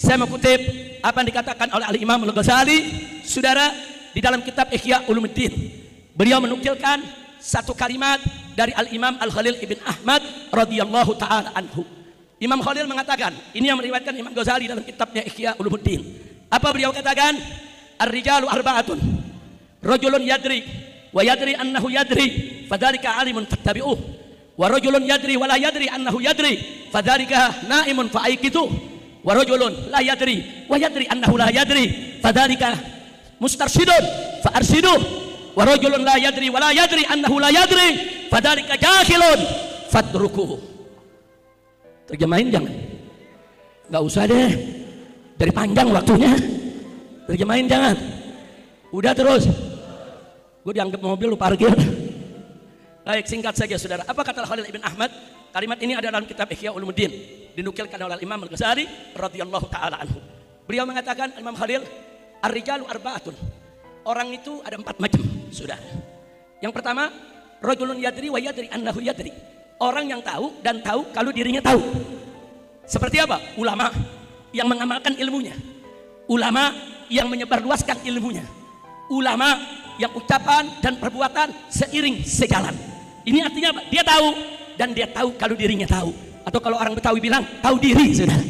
Saya mengutip apa yang dikatakan oleh Al-Imam Al-Ghazali, saudara, di dalam kitab Ihya Ulumuddin. Beliau menukilkan satu kalimat dari Al-Imam Al-Khalil Ibn Ahmad radhiyallahu ta'ala anhu. Imam Khalil mengatakan, ini yang meriwayatkan Imam Ghazali dalam kitabnya Ihya Ulumuddin. Apa beliau katakan? Ar-rijalu arba'atun. Rajulun yadri wa yadri annahu yadri, fadzalika alimun fattabi'uh. Wa rajulun yadri wa la yadri annahu yadri, fadzalika naimun fa'aikitu. Wa rajulun la yadri wa yadri annahu la yadri, fadzalika mustarsyidun fa'arsyiduh. Wa rajulun la yadri wa la yadri annahu la yadri, fadzalika jahilun fatrukuh. Terjemahin jangan? Enggak usah deh. Dari panjang waktunya. Terjemahin jangan. Udah terus. Gue dianggap mobil lu parkir. Baik, singkat saja saudara. Apa kata Khalil Ibn Ahmad? Kalimat ini ada dalam kitab Ihya Ulumuddin, dinukilkan oleh Imam Al-Ghazali radhiyallahu taala anhu. Beliau mengatakan, Imam Khalil, ar-rijalu arba'atun. Orang itu ada 4 macam, saudara. Yang pertama, rajulun yadri wa yadri annahu yadri. Orang yang tahu dan tahu kalau dirinya tahu. Seperti apa? Ulama yang mengamalkan ilmunya. Ulama yang menyebarluaskan ilmunya. Ulama yang ucapan dan perbuatan seiring sejalan. Ini artinya apa? Dia tahu dan dia tahu kalau dirinya tahu. Atau kalau orang Betawi bilang tahu diri, saudara.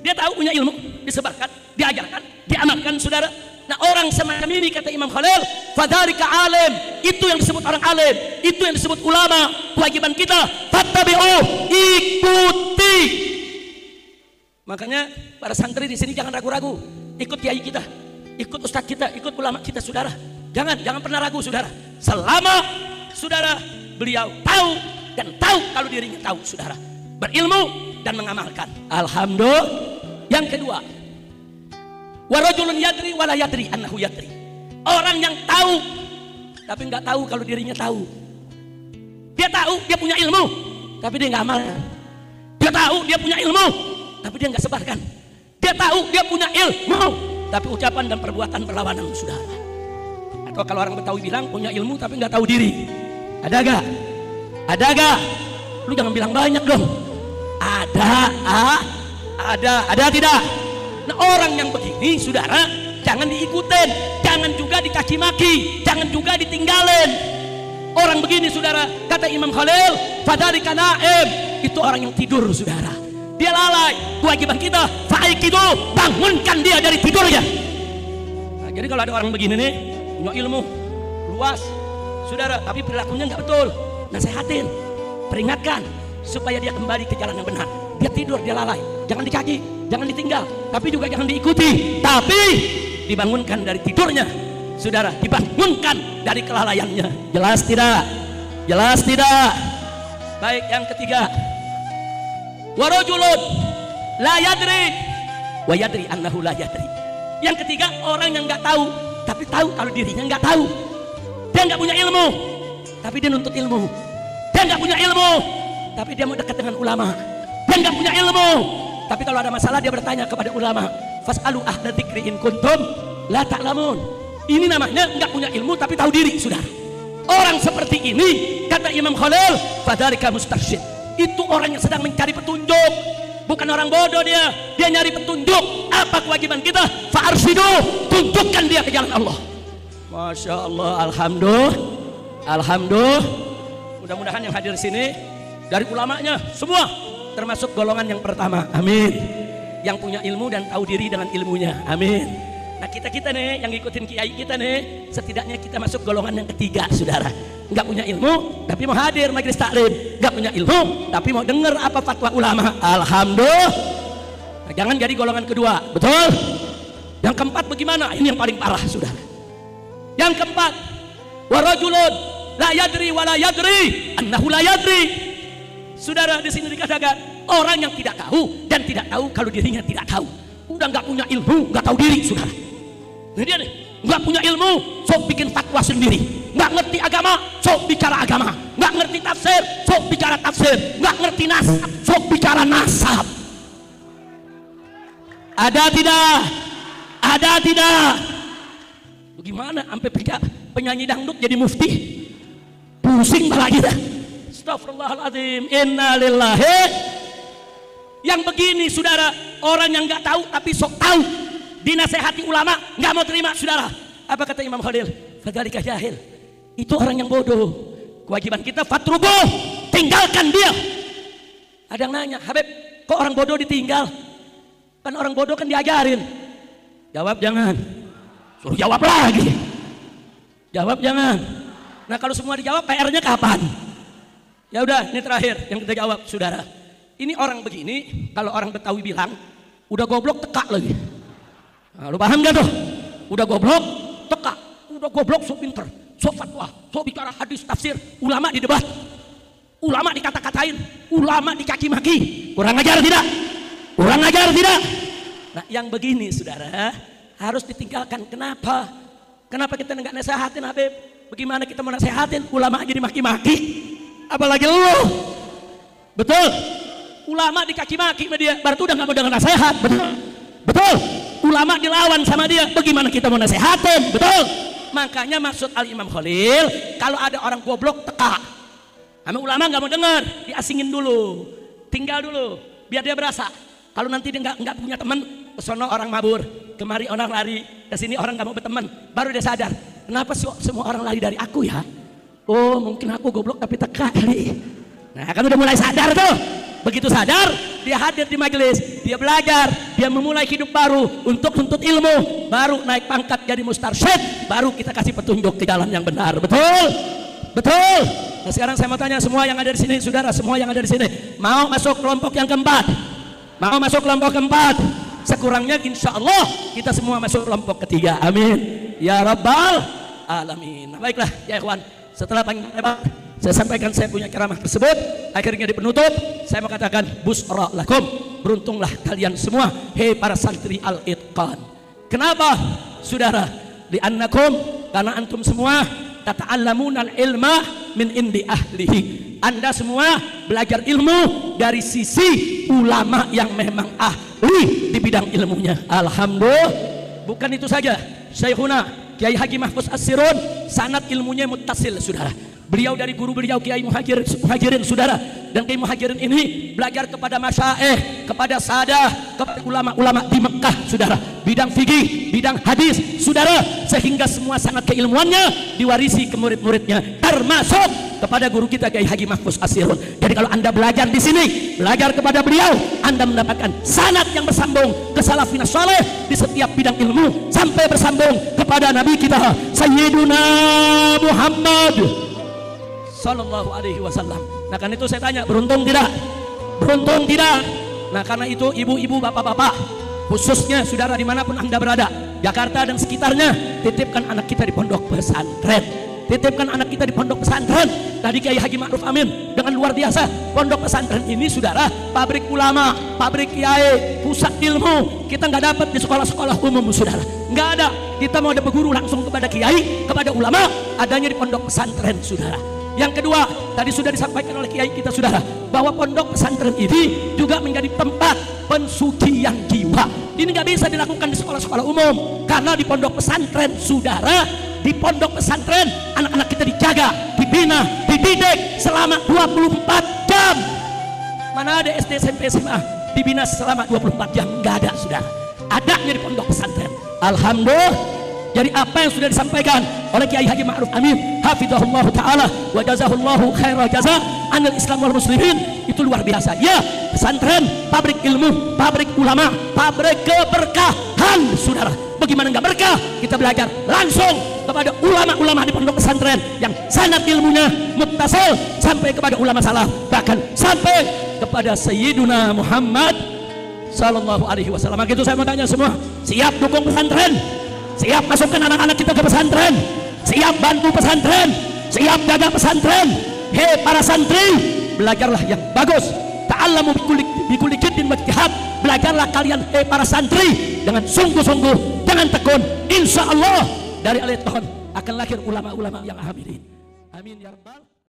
Dia tahu punya ilmu, disebarkan, diajarkan, diamalkan, saudara. Nah, orang semacam ini kata Imam Khalil, fadzalika alim. Itu yang disebut orang alim, itu yang disebut ulama. Kewajiban kita fattabi'uh, ikuti. Makanya para santri di sini jangan ragu-ragu, ikut kiai kita, ikut ustadz kita, ikut ulama kita, saudara. Jangan pernah ragu, saudara. Selama saudara beliau tahu dan tahu kalau dirinya tahu, saudara, berilmu dan mengamalkan. Alhamdulillah. Yang kedua, warajulun yadri wala yadri annahu yadri. Orang yang tahu tapi nggak tahu kalau dirinya tahu. Dia tahu dia punya ilmu tapi dia nggak amalkan. Dia tahu dia punya ilmu tapi dia nggak sebarkan. Dia tahu dia punya ilmu tapi ucapan dan perbuatan berlawanan, saudara. Atau kalau orang Betawi bilang punya ilmu tapi nggak tahu diri. Ada gak? Ada gak? Lu jangan bilang banyak dong. Ada tidak? Nah, orang yang begini, saudara, jangan diikutin, jangan juga dicaci maki, jangan juga ditinggalin. Orang begini, saudara, kata Imam Khalil, fadzalika naim. Itu orang yang tidur, saudara. Dia lalai. Kewajiban kita, fa'aikidu, bangunkan dia dari tidurnya. Nah, jadi kalau ada orang begini nih, punya ilmu luas, saudara, tapi perilakunya nggak betul, nasihatin, peringatkan supaya dia kembali ke jalan yang benar. Dia tidur, dia lalai, jangan dicaci, jangan ditinggal, tapi juga jangan diikuti, tapi dibangunkan dari tidurnya, saudara, dibangunkan dari kelalaiannya. Jelas tidak? Jelas tidak? Baik, yang ketiga, warajulun la yadri wa yadri annahu la yadri. Yang ketiga, orang yang nggak tahu tapi tahu kalau dirinya nggak tahu. Dia nggak punya ilmu tapi dia nuntut ilmu. Dia nggak punya ilmu tapi dia mau dekat dengan ulama. Dia nggak punya ilmu tapi kalau ada masalah dia bertanya kepada ulama. Fas'alu ahla dzikri in kuntum la ta'lamun. Ini namanya nggak punya ilmu tapi tahu diri, saudara. Orang seperti ini kata Imam Khalil, fadzalika mustarsyid. Itu orang yang sedang mencari petunjuk, bukan orang bodoh. Dia nyari petunjuk. Apa kewajiban kita? Fa'arsyiduh, tunjukkan dia ke jalan Allah. Masya Allah, alhamdulillah, alhamdulillah. Mudah-mudahan yang hadir sini dari ulamanya semua termasuk golongan yang pertama, amin. Yang punya ilmu dan tahu diri dengan ilmunya, amin. Nah, kita nih yang ngikutin kiai kita nih, setidaknya kita masuk golongan yang ketiga, saudara. Nggak punya ilmu tapi mau hadir majelis taklim, nggak punya ilmu tapi mau dengar apa fatwa ulama, alhamdulillah. Nah, jangan jadi golongan kedua, betul. Yang keempat bagaimana? Ini yang paling parah, saudara. Yang keempat, warajulun la yadri wa la yadri annahu la yadri. Saudara, di sini dikatakan orang yang tidak tahu dan tidak tahu kalau dirinya tidak tahu. Udah nggak punya ilmu, nggak tahu diri, saudara. Nah, dia nih nggak punya ilmu, sok bikin fatwa sendiri. Nggak ngerti agama, sok bicara agama. Nggak ngerti tafsir, sok bicara tafsir. Nggak ngerti nasab, sok bicara nasab. Ada tidak? Ada tidak? Gimana sampai penyanyi dangdut jadi mufti? Pusing malah kita. Astagfirullahaladzim, innalillahi. Yang begini, saudara, orang yang nggak tahu tapi sok tahu, dinasehati ulama nggak mau terima, saudara. Apa kata Imam Khalil? Fadzalika jahil. Itu orang yang bodoh. Kewajiban kita fatrubuh, tinggalkan dia. Ada yang nanya, Habib, kok orang bodoh ditinggal? Kan orang bodoh kan diajarin. Jawab jangan. Suruh jawab lagi. Jawab jangan. Nah kalau semua dijawab, PR-nya kapan? Ya udah, ini terakhir yang kita jawab, saudara. Ini orang begini, kalau orang Betawi bilang, udah goblok teka lagi. Nah, lu paham gak tuh? Udah goblok teka, udah goblok sok pinter, sok fatwa, sok bicara hadis tafsir, ulama di debat, ulama dikata-katain, ulama dikaki maki. Kurang ajar tidak? Kurang ajar tidak? Nah yang begini, saudara, harus ditinggalkan. Kenapa? Kenapa kita nggak nasehatin, Habib? Bagaimana kita mau nasehatin? Ulama aja dimaki-maki, apalagi lu. Betul? Ulama dikaki-maki sama dia, berarti udah nggak mau dengar nasihat. Betul? Betul? Ulama dilawan sama dia, bagaimana kita mau nasehatin? Betul? Makanya maksud Al-Imam Khalil, kalau ada orang goblok teka, sama ulama nggak mau dengar, diasingin dulu, tinggal dulu, biar dia berasa. Kalau nanti dia nggak punya teman, kesono orang mabur, kemari orang lari, ke sini orang nggak mau berteman, baru dia sadar, kenapa semua orang lari dari aku ya? Oh mungkin aku goblok tapi teka kali. Nah kan udah mulai sadar tuh. Begitu sadar, dia hadir di majelis, dia belajar, dia memulai hidup baru untuk tuntut ilmu, baru naik pangkat jadi mustarsyid, baru kita kasih petunjuk ke jalan yang benar. Betul? Betul? Nah sekarang saya mau tanya semua yang ada di sini, saudara, semua yang ada di sini, mau masuk kelompok yang keempat? Mau masuk kelompok keempat? Sekurangnya insya Allah kita semua masuk kelompok ketiga. Amin. Ya Rabbal Alamin. Nah, baiklah ya ikhwan, setelah panjang lebar saya sampaikan saya punya ceramah tersebut, akhirnya di penutup saya mau katakan busra lakum, beruntunglah kalian semua, hei para santri al-itqan. Kenapa saudara? Li'annakum, karena antum semua tata'allamunal ilma min indi ahlihi. Anda semua belajar ilmu dari sisi ulama yang memang ahli di bidang ilmunya. Alhamdulillah. Bukan itu saja, Syekhuna Kiai Haji Mahfuz As-Sirun sanad ilmunya muttasil, saudara. Beliau dari guru beliau Kiai Muhajirin, saudara. Dan Kiai Muhajirin ini belajar kepada masyaikh, kepada sadah, kepada ulama-ulama di Mekah, saudara. Bidang fikih, bidang hadis, saudara. Sehingga semua sanad keilmuannya diwarisi ke murid-muridnya, termasuk kepada guru kita Kiai Haji Mahfuz As-Sirun. Jadi kalau Anda belajar di sini, belajar kepada beliau, Anda mendapatkan sanad yang bersambung ke salafina saleh di setiap bidang ilmu, sampai bersambung kepada Nabi kita Sayyiduna Muhammad Sallallahu Alaihi Wasallam. Nah karena itu saya tanya, beruntung tidak? Beruntung tidak? Nah karena itu ibu-ibu, bapak-bapak, khususnya saudara dimanapun Anda berada, Jakarta dan sekitarnya, titipkan anak kita di pondok pesantren. Titipkan anak kita di pondok pesantren. Tadi Kiai Haji Ma'ruf Amin dengan luar biasa. Pondok pesantren ini saudara, pabrik ulama, pabrik kiai, pusat ilmu. Kita nggak dapat di sekolah-sekolah umum, saudara. Nggak ada. Kita mau ada berguru langsung kepada kiai, kepada ulama, adanya di pondok pesantren, saudara. Yang kedua, tadi sudah disampaikan oleh kiai kita, saudara, bahwa pondok pesantren ini juga menjadi tempat pensucian jiwa. Ini nggak bisa dilakukan di sekolah-sekolah umum, karena di pondok pesantren, saudara, di pondok pesantren anak-anak kita dijaga, dibina, dididik selama 24 jam. Mana ada SD, SMP, SMA dibina selama 24 jam? Nggak ada, saudara. Adanya di pondok pesantren. Alhamdulillah. Jadi apa yang sudah disampaikan oleh Kiai Haji Ma'ruf Amin hafizahullah ta'ala wa jazahullahu khairal jaza anil Islam wal muslimin, itu luar biasa. Ya, pesantren pabrik ilmu, pabrik ulama, pabrik keberkahan, saudara. Bagaimana nggak berkah? Kita belajar langsung kepada ulama-ulama di pondok pesantren yang sanad ilmunya muttasil sampai kepada ulama salaf, bahkan sampai kepada Sayyiduna Muhammad Sallallahu Alaihi Wasallam. Maka itu saya mau tanya semua, siap dukung pesantren? Siap masukkan anak-anak kita ke pesantren? Siap bantu pesantren? Siap jaga pesantren? Hei para santri, belajarlah yang bagus. Ta'allamu bikulli jiddin wa ijtihad. Belajarlah kalian, hei para santri, dengan sungguh-sungguh, dengan tekun. Insya Allah dari al-itqan akan lahir ulama-ulama yang amilin. Amin ya rabbal